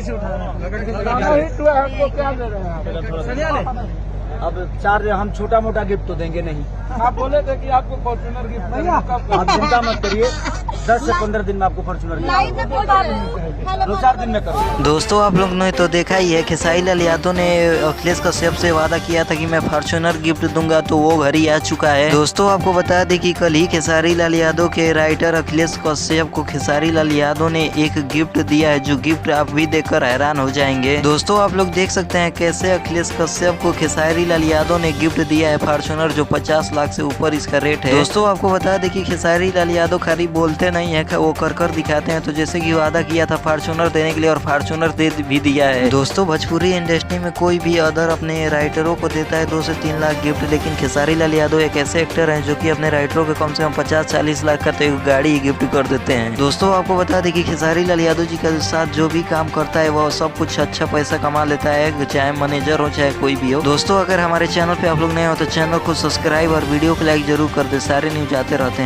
कैसे उठा रहे हैं? अब चार्ज हम छोटा मोटा गिफ्ट तो देंगे नहीं। आप बोले थे कि आपको फॉर्च्यूनर गिफ्ट नहीं। आप चिंता मत करिए, 10 से 15 दिन में आपको फॉर्च्यूनर गिफ्ट 2-4 दिन में करो। दोस्तों आप लोग ने तो देखा ही है, खेसारी लाल यादव ने अखिलेश कश्यप से वादा किया था कि मैं फॉर्च्यूनर गिफ्ट दूंगा, तो वो घड़ी आ चुका है। दोस्तों आपको बता दें कि कल ही खेसारी लाल यादव के राइटर अखिलेश कश्यप को खेसारी लाल यादव ने एक गिफ्ट दिया है, जो गिफ्ट आप भी देखकर हैरान हो जाएंगे। दोस्तों आप लोग देख सकते हैं कैसे अखिलेश कश्यप को खेसारी लाल यादव ने गिफ्ट दिया है फॉर्च्यूनर, जो 50 लाख से ऊपर इसका रेट है। दोस्तों आपको बता दें कि खेसारी लाल यादव खाली बोलते नहीं है, वो कर दिखाते हैं। तो जैसे कि वादा किया था फॉर्च्यूनर देने के लिए, और फॉर्च्यूनर दे भी दिया है। दोस्तों भोजपुरी इंडस्ट्री में कोई भी अदर अपने राइटरों को देता है 2 से 3 लाख गिफ्ट, लेकिन खेसारी लाल यादव एक ऐसे एक्टर हैं जो कि अपने राइटरों को कम से कम 50-40 लाख का तो एक गाड़ी गिफ्ट कर देते हैं। दोस्तों आपको बता दें कि खेसारी लाल यादव जी के साथ जो भी काम करता है वो सब कुछ अच्छा पैसा कमा लेता है, चाहे मैनेजर हो चाहे कोई भी हो। दोस्तों अगर हमारे चैनल पे आप लोग नए हो तो चैनल को सब्सक्राइब और वीडियो को लाइक जरूर कर दे, सारे न्यूज आते रहते हैं।